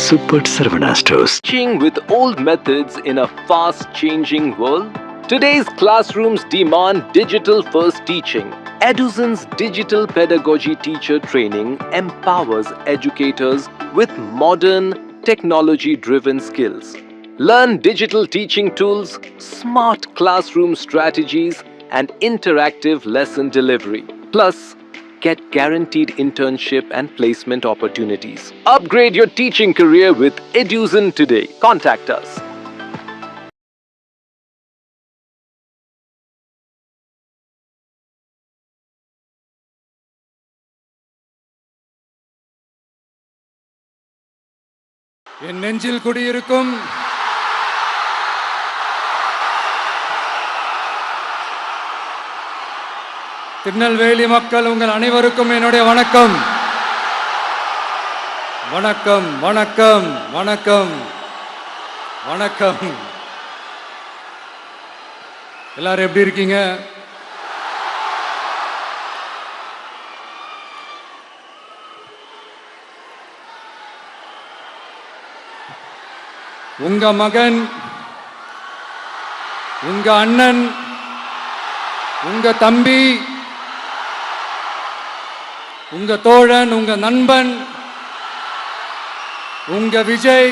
Super Sarvana Stores. Teaching with old methods in a fast-changing world? Today's classrooms demand digital-first teaching. Eduzon's digital pedagogy teacher training empowers educators with modern, technology-driven skills. Learn digital teaching tools, smart classroom strategies, and interactive lesson delivery. Plus, get guaranteed internship and placement opportunities. Upgrade your teaching career with Eduzon today. Contact us. என் நெஞ்சில் குடியிருக்கும் திருநெல்வேலி மக்கள் உங்கள் அனைவருக்கும் என்னுடைய வணக்கம். வணக்கம் வணக்கம் வணக்கம் வணக்கம். எல்லாரும் எப்படி இருக்கீங்க? உங்க மகன், உங்க அண்ணன், உங்க தம்பி, உங்க தோழன், உங்க நண்பன், உங்க விஜய்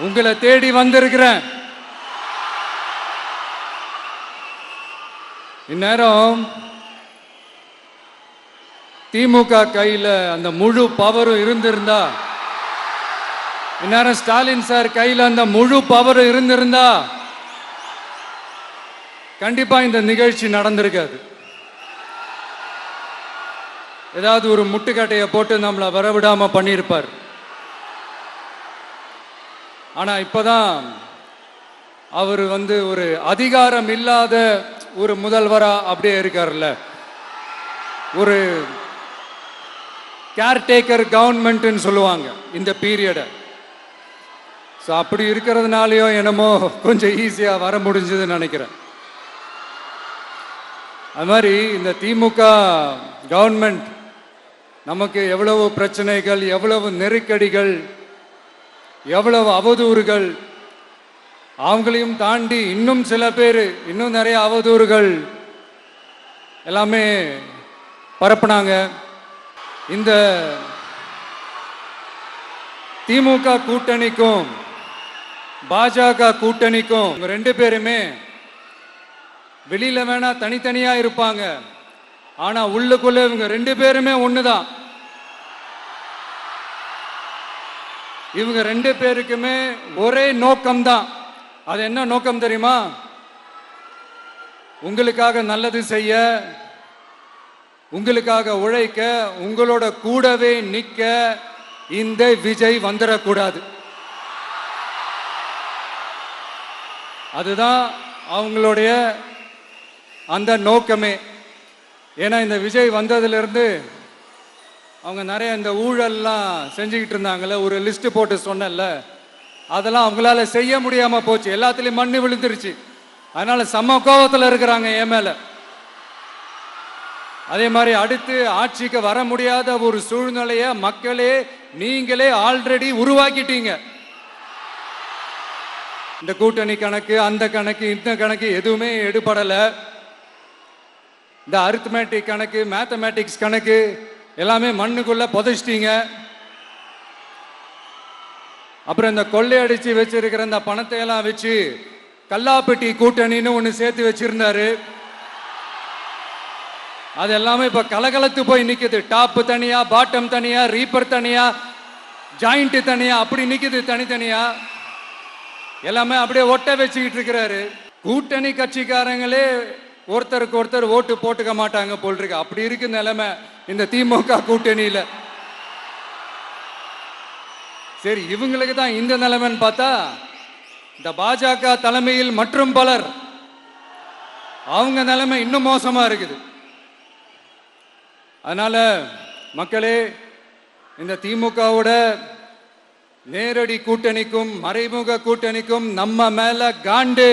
உங்களை தேடி வந்திருக்கிறேன். இந்நேரம் திமுக கையில அந்த முழு பவரும் இருந்திருந்தா, இந்நேரம் ஸ்டாலின் சார் கையில் அந்த முழு பவர் இருந்திருந்தா கண்டிப்பா இந்த நிகழ்ச்சி நடந்திருக்காது. ஏதாவது ஒரு முட்டுக்கட்டையை போட்டு நம்மளை வரவிடாம பண்ணியிருப்பார். ஆனா இப்பதான் அவர் ஒரு அதிகாரம் இல்லாத ஒரு முதல்வரா அப்படியே இருக்காருல்ல, ஒரு கேர்டேக்கர் கவர்மெண்ட்னு சொல்லுவாங்க இந்த பீரியட. ஸோ அப்படி இருக்கிறதுனாலையோ என்னமோ கொஞ்சம் ஈஸியாக வர முடிஞ்சதுன்னு நினைக்கிறேன். அது மாதிரி இந்த திமுக கவர்மெண்ட் நமக்கு எவ்வளவு பிரச்சனைகள், எவ்வளவு நெருக்கடிகள், எவ்வளவு அவதூறுகள், அவங்களையும் தாண்டி இன்னும் சில பேர் இன்னும் நிறைய அவதூறுகள் எல்லாமே பரப்புனாங்க. இந்த திமுக கூட்டணிக்கும் பாஜக கூட்டணிக்கும் ரெண்டு பேருமே வெளியில வேணா தனித்தனியா இருப்பாங்க, ஆனா உள்ளுக்குள்ள இவங்க ரெண்டு பேருமே ஒண்ணுதான். இவங்க ரெண்டு பேருக்குமே ஒரே நோக்கம்தான். அது என்ன நோக்கம் தெரியுமா? உங்களுக்காக நல்லது செய்ய, உங்களுக்காக உழைக்க, உங்களோட கூடவே நிக்க இந்த விஜய் வந்துடக்கூடாது. அதுதான் அவங்களுடைய அந்த நோக்கமே. ஏன்னா இந்த விஜய் வந்ததிலிருந்து அவங்க நிறைய இந்த ஊழல்லாம் செஞ்சுக்கிட்டு இருந்தாங்கல்ல, ஒரு லிஸ்ட் போட்டு சொன்னல, அதெல்லாம் அவங்களால செய்ய முடியாம போச்சு. எல்லாத்துலயும் மண்ணு விழுந்துருச்சு. அதனால சம கோபத்தில் இருக்கிறாங்க என் மேல. அதே மாதிரி அடுத்து ஆட்சிக்கு வர முடியாத ஒரு சூழ்நிலைய மக்களே நீங்களே ஆல்ரெடி உருவாக்கிட்டீங்க. இந்த கூட்டணி கணக்கு, அந்த கணக்கு, இந்த கணக்கு எதுவுமே எடுபடல. இந்த அரித்மேட்டிக் கணக்கு, மேத்தமேட்டிக்ஸ் கணக்கு எல்லாமே மண்ணுக்குள்ள புதைச்சிட்டீங்க. அப்புறம் இந்த கொள்ளையடிச்சு வச்சிருக்கிற இந்த பணத்தை எல்லாம் வச்சு கல்லாப்பட்டி கூட்டணின்னு ஒன்று சேர்த்து வச்சிருந்தாரு. அது எல்லாமே இப்ப கலகலத்து போய் நிக்குது. டாப் தனியா, பாட்டம் தனியா, ரீப்பர் தனியா, ஜாயிண்ட் தனியா, அப்படி நிக்குது தனித்தனியா. எல்லாமே அப்படியே ஒட்ட வச்சுக்கிட்டு இருக்கிறாரு. கூட்டணி கட்சிக்காரங்களே ஒருத்தருக்கு ஒருத்தர் ஓட்டு போட்டுக்க மாட்டாங்க போல் இருக்கு. அப்படி இருக்கு நிலைமை இந்த திமுக கூட்டணியில. சரி, இவங்களுக்கு தான் இந்த நிலைமைன்னு பார்த்தா இந்த பாஜக தலைமையில் மற்றும் பலர் அவங்க நிலைமை இன்னும் மோசமா இருக்குது. அதனால மக்களே, இந்த திமுகவோட நேரடி கூட்டணிக்கும் மறைமுக கூட்டணிக்கும் நம்ம மேல காண்டு.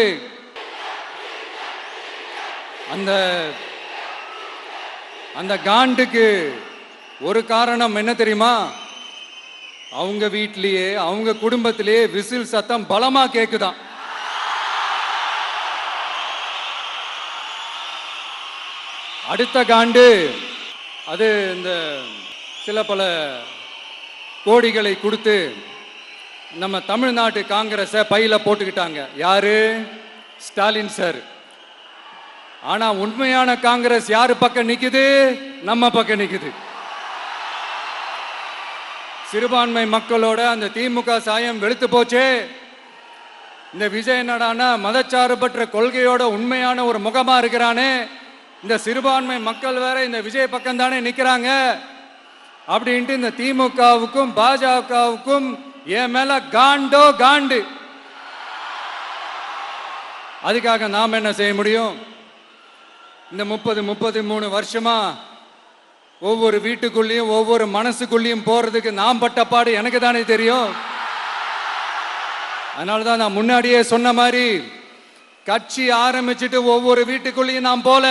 அந்த காண்டுக்கு ஒரு காரணம் என்ன தெரியுமா? அவங்க வீட்லயே அவங்க குடும்பத்திலேயே விசில் சத்தம் பலமா கேக்குதான். அடுத்த காண்டு அது இந்த சில பல கோடிகளை கொடுத்து நம்ம தமிழ்நாட்டு காங்கிரஸை பையில போட்டுக்கிட்டாங்க. யாரு? ஸ்டாலின் சார். ஆனா உண்மையான காங்கிரஸ் யாரு பக்கம் நிக்குது? நம்ம பக்கம் நிக்குது. சிறுபான்மை மக்களோட அந்த திமுக சாயம் வெளுத்து போச்சே. இந்த விஜய் என்னடானா மதச்சார்பற்ற கொள்கையோட உண்மையான ஒரு முகமா இருக்கிறானே. இந்த சிறுபான்மை மக்கள் வேற இந்த விஜய் பக்கம் தானே நிக்கிறாங்க அப்படின்ட்டு இந்த திமுகவுக்கும் பாஜகவுக்கும் என் மேல காண்டோ காண்டு. அதுக்காக நாம் என்ன செய்ய முடியும்? இந்த 33 வருஷமா ஒவ்வொரு வீட்டுக்குள்ளேயும் ஒவ்வொரு மனசுக்குள்ளேயும் போறதுக்கு நாம் பட்ட பாடு எனக்கு தானே தெரியும். அதனாலதான் நான் முன்னாடியே சொன்ன மாதிரி கட்சி ஆரம்பிச்சுட்டு ஒவ்வொரு வீட்டுக்குள்ளேயும் நான் போல,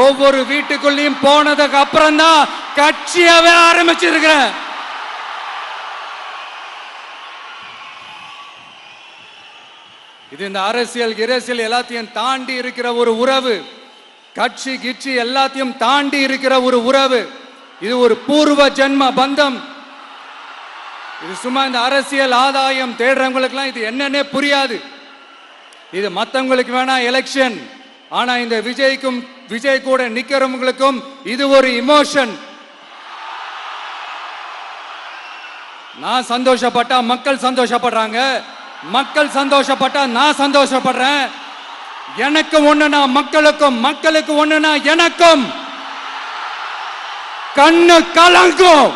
ஒவ்வொரு வீட்டுக்குள்ளேயும் போனதுக்கு அப்புறம் தான் கட்சியாவே ஆரம்பிச்சிருக்கிறேன். இது இந்த அரசியல் எல்லாத்தையும் தாண்டி இருக்கிற ஒரு உறவு. கட்சி கிட்சி எல்லாத்தையும் தாண்டி இருக்கிற ஒரு உறவு. இது ஒரு பூர்வ ஜென்ம பந்தம். இது சும்மா இந்த அரசியல் ஆதாயம் தேடுறவங்களுக்குலாம் இது என்னன்னே புரியாது. இது மற்றவங்களுக்கு வேணா எலெக்ஷன். ஆனா இந்த விஜய் கூட நிக்கிறவங்களுக்கும் இது ஒரு இமோஷன். நான் சந்தோஷப்பட்டா மக்கள் சந்தோஷப்படுறாங்க, மக்கள் சந்தோஷப்பட்டா நான் சந்தோஷப்படுறேன். எனக்கு ஒண்ணுனா மக்களுக்கும், மக்களுக்கு ஒண்ணுனா எனக்கும். கண்ணு கலங்கும்.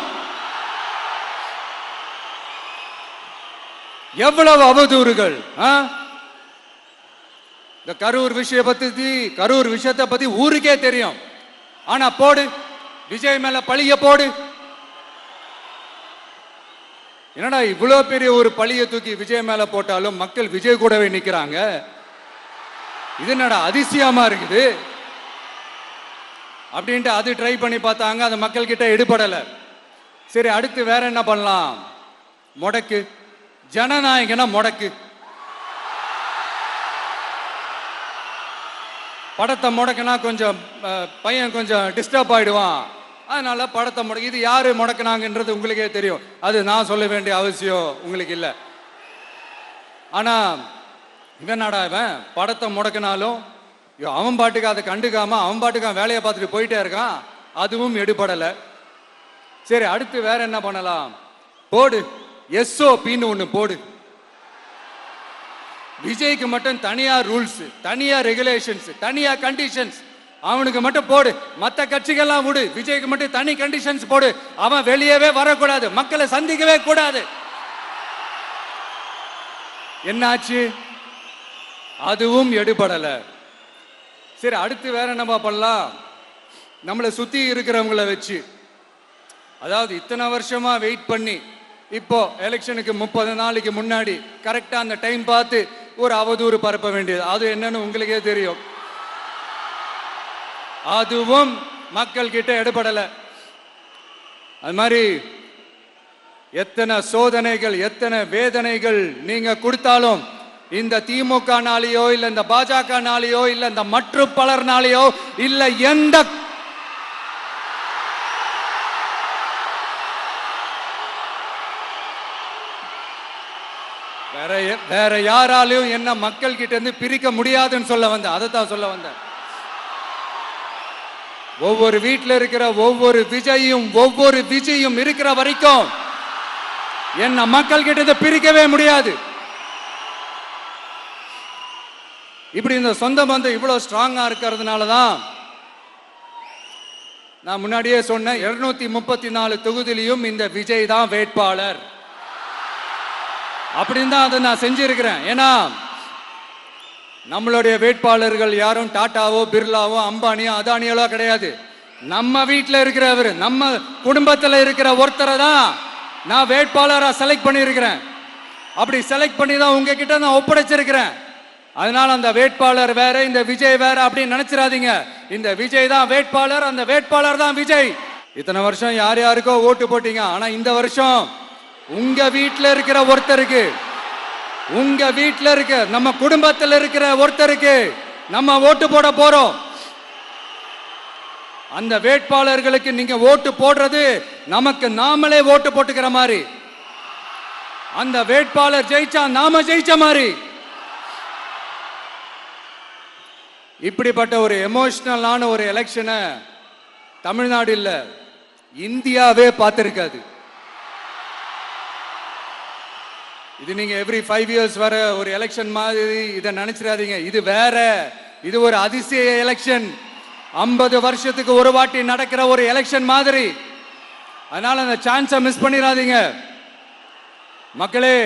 எவ்வளவு அவதூறுகள். இந்த கரூர் விஷயத்தை பத்தி ஊருக்கே தெரியும். ஆனா போடு, விஜய் மேல பழிய போடு. என்னடா இவ்வளவு பெரிய ஒரு பழிய தூக்கி விஜய் மேல போட்டாலும் மக்கள் விஜய் கூடவே நிக்கிறாங்க. இது என்னடா அதிசயமா இருக்குது அப்படின்ட்டு அது ட்ரை பண்ணி பார்த்தாங்க. அது மக்கள் கிட்ட எடுபடல. சரி, அடுத்து வேற என்ன பண்ணலாம்? முடக்கு. ஜனநாயகனா முடக்கு. படத்தை முடக்குனா கொஞ்சம் பையன் கொஞ்சம் டிஸ்டர்ப் ஆயிடுவான். அதனால படத்தை முடக்கு. இது யாரு முடக்குனாங்கன்றது உங்களுக்கே தெரியும். அது நான் சொல்ல வேண்டிய அவசியம் உங்களுக்கு இல்லை. ஆனா இவனாடா இவன் படத்தை முடக்கினாலும் அவன் பாட்டுக்கு அதை கண்டுக்காம அவன் பாட்டுக்கு வேலையை பார்த்துட்டு போயிட்டே இருக்கான். அதுவும் எடுபடலை. சரி, அடுத்து வேற என்ன பண்ணலாம்? போடு, SOPன்னு ஒண்ணு போடு. விஜய்க்கு மட்டும் தனியா ரூல்ஸ், தனியா ரெகுலேஷன்ஸ், தனியா கண்டிஷன்ஸ். அவனுக்கு மட்டும் போடு. மற்ற கட்சிகள்லாம் விடு, விஜய்க்கு மட்டும் தனி கண்டிஷன்ஸ் போடு. அவன் வெளியவே வரக்கூடாது, மக்களை சந்திக்கவே கூடாது. என்னாச்சு? அதுவும் எடுபடல. சரி, அடுத்து வேற என்ன பண்ணலாம்? நம்மளை சுத்தி இருக்கிறவங்களை வச்சு, அதாவது இத்தனை வருஷமா வெயிட் பண்ணி இப்போ எலெக்ஷனுக்கு 30 நாளைக்கு முன்னாடி கரெக்டா அந்த டைம் பார்த்து ஒரு அவதூறு பரப்ப வேண்டியது. அது என்னன்னு உங்களுக்கே தெரியும். அதுவும் மக்கள் கிட்ட எடுபடல. அது மாதிரி எத்தனை சோதனைகள், எத்தனை வேதனைகள் நீங்க கொடுத்தாலும் இந்த திமுக நாளையோ இல்ல இந்த பாஜக நாளையோ இல்ல இந்த மற்ற பலர் நாளையோ இல்ல எந்த வேற யாராலையும் என்ன மக்கள் கிட்ட இருந்து பிரிக்க முடியாதுன்னு சொல்ல வந்தேன். அதைத்தான் சொல்ல வந்தேன். ஒவ்வொரு வீட்டில் இருக்கிற ஒவ்வொரு விஜயும் இருக்கிற வரைக்கும் என்ன மக்கள் கிட்ட இருந்து பிரிக்கவே முடியாது. இப்படி இந்த சொந்த பந்தம் இவ்வளவு ஸ்ட்ராங்கா இருக்கிறதுனால தான் நான் முன்னாடியே சொன்னேன், 234 தொகுதியிலும் இந்த விஜய் தான் வேட்பாளர் அப்படின்னு தான் அதை நான் செஞ்சிருக்கிறேன். ஏன்னா நம்மளுடைய வேட்பாளர்கள் யாரும் டாட்டாவோ பிர்லாவோ அம்பானியோ அதானியோ கிடையாது. நம்ம வீட்டில் இருக்கிறவர், நம்ம குடும்பத்தில் இருக்கிற ஒருத்தரை தான் நான் வேட்பாளராக செலக்ட் பண்ணியிருக்கிறேன். அப்படி செலக்ட் பண்ணி தான் உங்ககிட்ட நான் ஒப்படைச்சிருக்கிறேன். அதனால அந்த வேட்பாளர் வேற, இந்த விஜய் வேற அப்படின்னு நினைச்சிடாதீங்க. இந்த விஜய் தான் வேட்பாளர், அந்த வேட்பாளர் தான் விஜய். இத்தனை வருஷம் யார் யாருக்கோ ஓட்டு போட்டீங்க. ஆனா இந்த வருஷம் உங்க வீட்டுல இருக்கிற ஒருத்தருக்கு, உங்க வீட்டுல இருக்க நம்ம குடும்பத்தில் இருக்கிற ஒருத்தருக்கு நம்ம ஓட்டு போட போறோம். அந்த வேட்பாளர்களுக்கு நீங்க ஓட்டு போடுறது நமக்கு நாமளே ஓட்டு போட்டுக்கிற மாதிரி. அந்த வேட்பாளர் ஜெயிச்சா நாம ஜெயிச்ச மாதிரி. இப்படிப்பட்ட ஒரு எமோஷனலான ஒரு எலெக்ஷனை தமிழ்நாடு இல்ல, இந்தியாவே பார்த்திருக்காது. இது நீங்க எவ்ரி 5 இயர்ஸ் வர ஒரு எலெக்ஷன் மாதிரி இதை நினைச்சிடாதீங்க. இது வேற, இது ஒரு அதிசய எலெக்ஷன். 50 வருஷத்துக்கு ஒரு வாட்டி நடக்கிற ஒரு எலெக்ஷன் மாதிரி. அதனால அந்த சான்ஸை மிஸ் பண்ணிடாதீங்க மக்களே.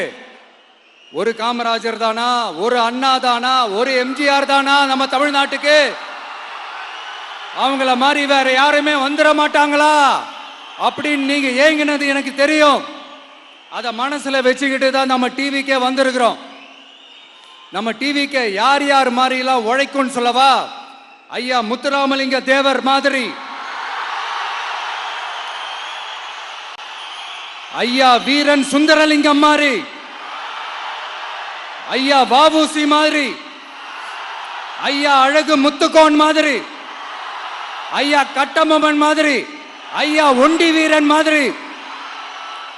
ஒரு காமராஜர் தானா, ஒரு அண்ணா தானா, ஒரு எம்ஜிஆர் தானா நம்ம தமிழ்நாட்டுக்கு? அவங்கள மாதிரி வேற யாருமே வந்துட மாட்டாங்களா அப்படின்னு நீங்க ஏங்கினது எனக்கு தெரியும். அத மனசுல வச்சுக்கிட்டு தான் நம்ம டிவிக்கே வந்திருக்கிறோம். நம்ம டிவிக்கு யார் யார் மாதிரி எல்லாம் உழைக்கும் சொல்லவா? ஐயா முத்துராமலிங்க தேவர் மாதிரி, ஐயா வீரன் சுந்தரலிங்கம் மாதிரி, ஐயா வாவுசி மாதிரி, ஐயா அழகு முத்துக்கோன் மாதிரி, ஐயா கட்டமன் மாதிரி, ஐயா ஒண்டி வீரன் மாதிரி,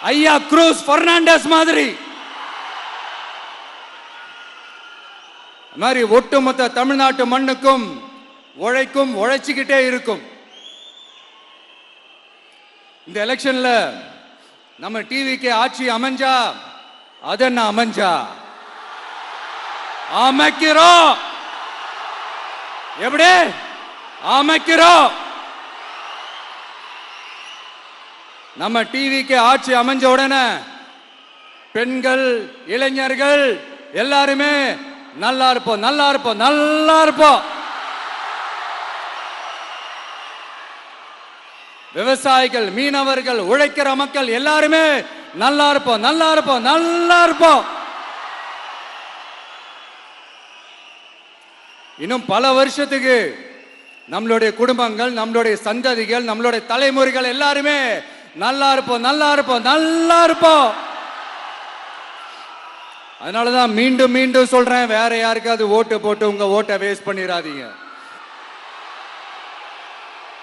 ஐயா குரூஸ் பெர்னாண்டஸ் மாதிரி மாதிரி ஒட்டுமொத்த தமிழ்நாட்டு மண்ணுக்கும் உழைக்கும், உழைச்சிக்கிட்டே இருக்கும். இந்த எலெக்ஷன்ல நம்ம டிவிக்கு ஆட்சி அமைஞ்சா அதென்ன அமைஞ்சா அமைக்கிறோம். எப்படி அமைக்கிறோம்? நம்ம டிவிக்கு ஆட்சி அமைஞ்ச உடனே பெண்கள், இளைஞர்கள் எல்லாருமே நல்லா இருப்போம், நல்லா இருப்போம், நல்லா இருப்போம். விவசாயிகள், மீனவர்கள், உழைக்கிற மக்கள் எல்லாருமே நல்லா இருப்போம், நல்லா இருப்போம், நல்லா இருப்போம். இன்னும் பல வருஷத்துக்கு நம்மளுடைய குடும்பங்கள், நம்மளுடைய சந்ததிகள், நம்மளுடைய தலைமுறைகள் எல்லாருமே நல்லா இருப்போம், நல்லா இருப்போம், நல்லா இருப்போம். அதனாலதான் மீண்டும் மீண்டும் சொல்றேன், வேற யாருக்காவது ஓட்டு போட்டு உங்க ஓட்டை வேஸ்ட் பண்ணிடாதீங்க.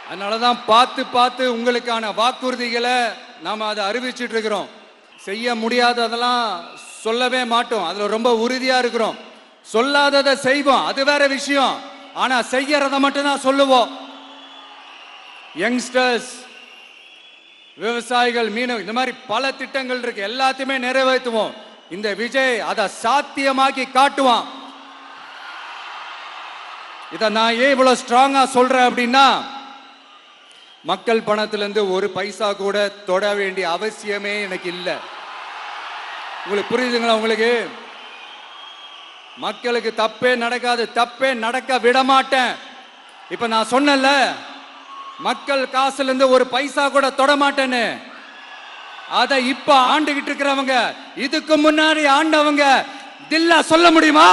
அதனாலதான் பார்த்து பார்த்து உங்களுக்கான வாக்குறுதிகளை நாம அதை அறிவிச்சிட்டு இருக்கிறோம். செய்ய முடியாததெல்லாம் சொல்லவே மாட்டோம், அதுல ரொம்ப உறுதியா இருக்கிறோம். சொல்லாததை செய்வோம், அது வேற விஷயம். ஆனா செய்யறத மட்டும்தான் சொல்லுவோம். யங்ஸ்டர்ஸ், விவசாயிகள், மீனவ, இந்த மாதிரி பல திட்டங்கள் இருக்கு, எல்லாத்தையுமே நிறைவேற்றுவோம். இந்த விஜய் அதை சாத்தியமாக்கி காட்டுவான். இத நான் ஏன் இவ்வளவு ஸ்ட்ராங்கா சொல்றேன் அப்படின்னா, மக்கள் பணத்திலிருந்து ஒரு பைசா கூட தொட வேண்டிய அவசியமே எனக்கு இல்லை. உங்களுக்கு புரியுதுங்களா? உங்களுக்கு மக்களுக்கு தப்பே நடக்காது, தப்பே நடக்க விட மாட்டேன். இப்ப நான் சொன்னல, மக்கள் காசுல இருந்து ஒரு பைசா கூட தொட மாட்டேன்னு. அதை இப்ப ஆண்டுகிட்டு இருக்கிறவங்க, இதுக்கு முன்னாடி ஆண்டவங்க தில்லா சொல்ல முடியுமா?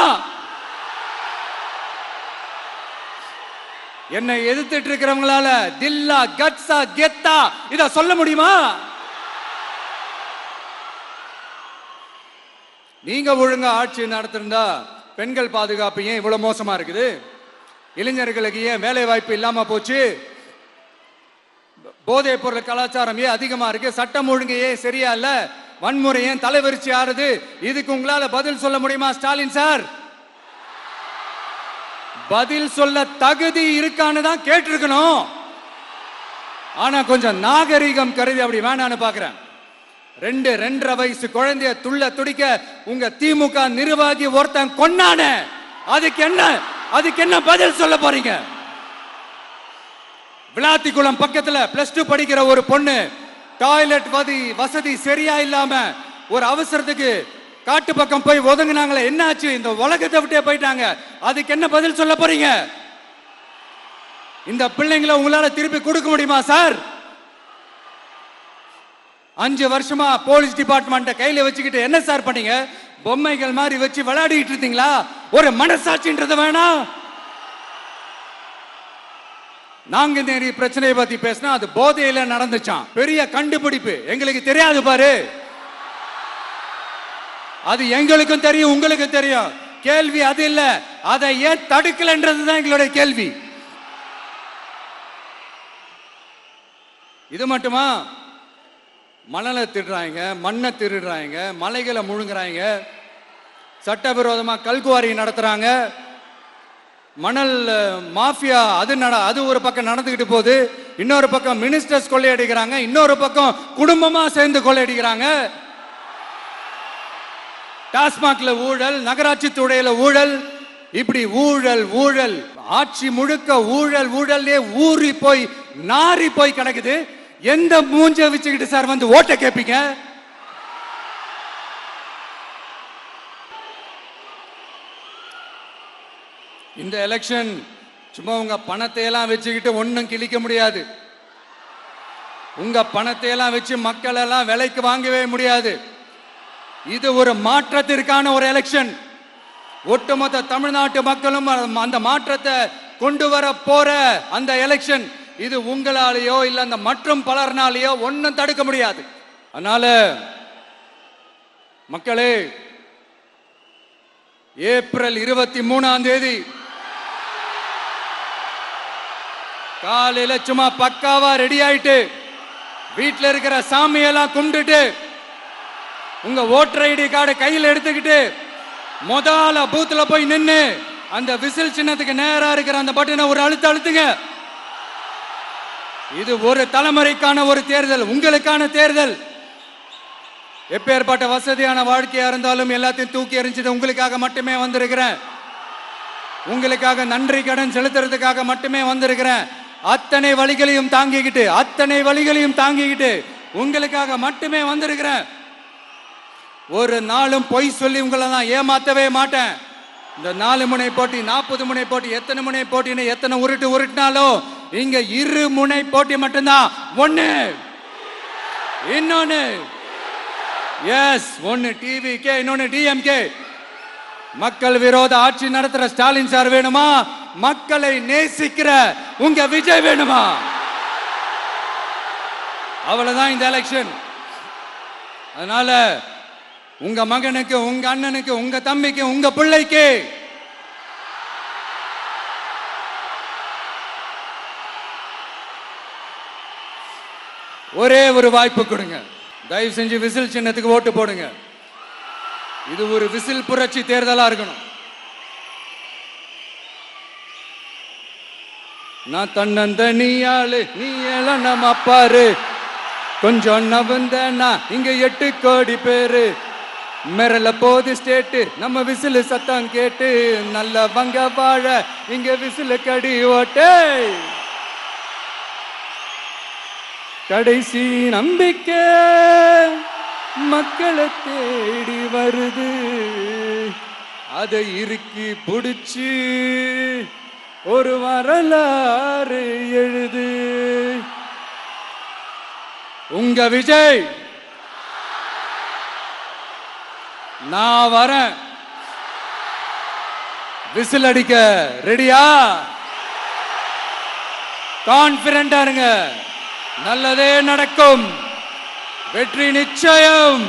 என்னை எதிர்த்துட்டு இருக்கிறவங்களால தில்லா, கட்ஸா, கெத்தா இத சொல்ல முடியுமா? நீங்க ஒழுங்கா ஆட்சி நடத்திருந்தா பெண்கள் பாதுகாப்பு ஏன் இவ்வளவு மோசமா இருக்குது? இளைஞர்களுக்கு ஏன் வேலை வாய்ப்பு இல்லாம போச்சு? போதைப் பொருள் கலாச்சாரம் ஏன் அதிகமா இருக்கு? சட்டம் ஒழுங்கு ஏன் சரியா இல்ல? வன்முறை ஏன் தலைவரிச்சு ஆறுது? இதுக்கு உங்களால பதில் சொல்ல முடியுமா ஸ்டாலின் சார்? பதில் சொல்ல தகுதி இருக்கான்னு தான் கேட்டிருக்கணும். ஆனா கொஞ்சம் நாகரிகம் கருதி அப்படி வேணான்னு பாக்குறேன். 2-2.5 வயசு குழந்தைய துள்ள துடிக்க உங்க திமுக நிர்வாகி ஒருத்தன் கொன்னானே, அதுக்கு என்ன பதில் சொல்ல போறீங்க? விளாத்திக்குளம் பக்கத்துல +2 படிக்கிற ஒரு பொண்ணு டாய்லெட் வசதி சரியா இல்லாம ஒரு அவசரத்துக்கு காட்டு பக்கம் போய் ஒதுங்கினாங்களே, என்னாச்சு? இந்த உலகத்தை விட்டே போயிட்டாங்க. அதுக்கு என்ன பதில் சொல்ல போறீங்க? இந்த பிள்ளைங்களை உங்களால திருப்பி கொடுக்க முடியுமா சார்? 5 வருஷமா போலீஸ் டிபார்ட்மெண்ட்டை கையில வச்சுக்கிட்டு என்ன சார் பண்ணீங்க? பொம்மைகள் மாதிரி வச்சு விளையாடிட்டு இருந்தீங்களா? ஒரு மனசாட்சின்றது வேணாம். நாங்குநேரி பிரச்சனையை பத்தி பேசினா அது போதையில நடந்துச்சான். பெரிய கண்டுபிடிப்பு, எங்களுக்கு தெரியாது பாரு. அது எங்களுக்கும் தெரியும், உங்களுக்கும் தெரியும். கேள்வி அது இல்ல, அதை ஏன் தடுக்கலன்றதுதான் எங்களுடைய கேள்வி. இது மட்டுமா? மணலை திருடுறாங்க, மண்ணை திருடுறாங்க, மலைகளை முழுங்குறாங்க, சட்டவிரோதமா கல்குவாரி நடத்துறாங்க, மணல் மாஃபியா அது ஒரு பக்கம் நடந்துகிட்டு போகுது, இன்னொரு பக்கம் மினிஸ்டர்ஸ் கொள்ளையடிக்கிறாங்க, இன்னொரு பக்கம் குடும்பமா சேர்ந்து கொள்ளையடிக்கிறாங்க. டாஸ்மாக்ல ஊழல், நகராட்சி துறையில ஊழல், இப்படி ஊழல் ஊழல், ஆட்சி முழுக்க ஊழல் ஊழல்லே ஊறி போய் நாரி போய் கிடக்குது. எந்த மூஞ்ச வச்சுக்கிட்டு சார் வந்து ஓட்ட கேட்பீங்க? இந்த எலெக்ஷன் சும்மா உங்க பணத்தை எல்லாம் வச்சுக்கிட்டு ஒன்னும் கிழிக்க முடியாது. உங்க பணத்தை எல்லாம் வச்சு மக்கள் எல்லாம் விலைக்கு வாங்கவே முடியாது. இது ஒரு மாற்றத்திற்கான ஒரு எலெக்ஷன். ஒட்டுமொத்த தமிழ்நாட்டு மக்களும் அந்த மாற்றத்தை கொண்டு வர போற அந்த எலெக்ஷன். இது உங்களாலேயோ இல்ல அந்த மற்றும் பலர்னாலேயோ ஒன்னும் தடுக்க முடியாது. அதனால மக்களே, ஏப்ரல் 23ஆம் தேதி காலையில சும்மா பக்காவா ரெடி ஆயிட்டு வீட்டில் இருக்கிற சாமியெல்லாம் கும்பிட்டுட்டு உங்க ஓட்டர் ஐடி கார்டை கையில் எடுத்துக்கிட்டு முதல்ல பூத்துல போய் நின்று அந்த விசில் சின்னத்துக்கு நேரா இருக்கிற அந்த பட்டனை ஒரு அழுத்துங்க. இது ஒரு தலைமுறைக்கான ஒரு தேர்தல், உங்களுக்கான தேர்தல். எப்பேற்பட்ட வசதியான வாழ்க்கையா இருந்தாலும் எல்லாத்தையும் தூக்கி எறிஞ்சிட்டு உங்களுக்காக மட்டுமே வந்திருக்கிறேன். உங்களுக்காக நன்றி கடன் செலுத்துறதுக்காக மட்டுமே வந்திருக்கிறேன். அத்தனை வழிகளையும் தாங்கிக்கிட்டு உங்களுக்காக மட்டுமே வந்திருக்கிறேன். ஒரு நாளும் பொய் சொல்லி உங்களை நான் ஏமாத்தவே மாட்டேன். இந்த 4 முனை போட்டி, 40 முனை போட்டி, எத்தனை முனை போட்டின்னு எத்தனை உருட்டினாலும் இங்க 2 முனை போட்டி மட்டும்தான். ஒன்னு இன்னொன்னு எஸ், ஒன்னு டிவிகே, இன்னொன்னு டிஎம்கே. மக்கள் விரோத ஆட்சி நடத்துற ஸ்டாலின் சார் வேணுமா? மக்களை நேசிக்கிற உங்க விஜய் வேணுமா? அவ்வளவுதான் இந்த எலெக்ஷன். அதனால உங்க மகனுக்கு, உங்க அண்ணனுக்கு, உங்க தம்பிக்கு, உங்க பிள்ளைக்கு ஒரே ஒரு வாய்ப்பு கொடுங்க. தயவு செஞ்சு விசில் சின்னத்துக்கு ஓட்டு போடுங்க. இது ஒரு விசில் புரட்சி தேர்தலா இருக்கணும். நான் தன்னந்தனியாளு, நீ எல்லாம் நம்ம அப்பாரு, கொஞ்சம் நவந்தனா இங்க 8 கோடி பேரு, மிரல போது ஸ்டேட்டு நம்ம விசில் சத்தம் கேட்டு, நல்ல வங்க வாழ இங்க விசில் கடி ஓட்டே. கடைசி நம்பிக்கை மக்களை தேடி வருது, அதை இறுக்கி புடிச்சு ஒரு வரலாறு எழுது. உங்க விஜய், நான் வரேன். விசில் அடிக்க ரெடியா? கான்பிடண்டா இருங்க, நல்லதே நடக்கும், வெற்றி நிச்சயம்.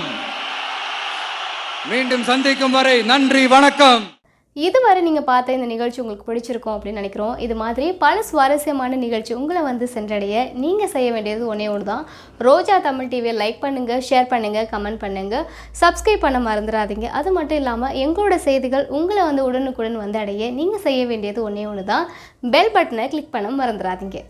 மீண்டும் சந்திக்கும் வரை நன்றி, வணக்கம். இதுவரை நீங்கள் பார்த்த இந்த நிகழ்ச்சி உங்களுக்கு பிடிச்சிருக்கும் அப்படின்னு நினைக்கிறோம். இது மாதிரி பல சுவாரஸ்யமான நிகழ்ச்சி உங்களை வந்து சென்றடைய நீங்கள் செய்ய வேண்டியது ஒன்றே ஒன்று தான். ரோஜா தமிழ் டிவியை லைக் பண்ணுங்கள், ஷேர் பண்ணுங்கள், கமெண்ட் பண்ணுங்கள், சப்ஸ்கிரைப் பண்ண மறந்துடாதீங்க. அது மட்டும் இல்லாமல் எங்களோட செய்திகள் உங்களை வந்து உடனுக்குடன் வந்து அடைய நீங்கள் செய்ய வேண்டியது ஒன்றே ஒன்று தான், பெல் பட்டனை கிளிக் பண்ண மறந்துடாதீங்க.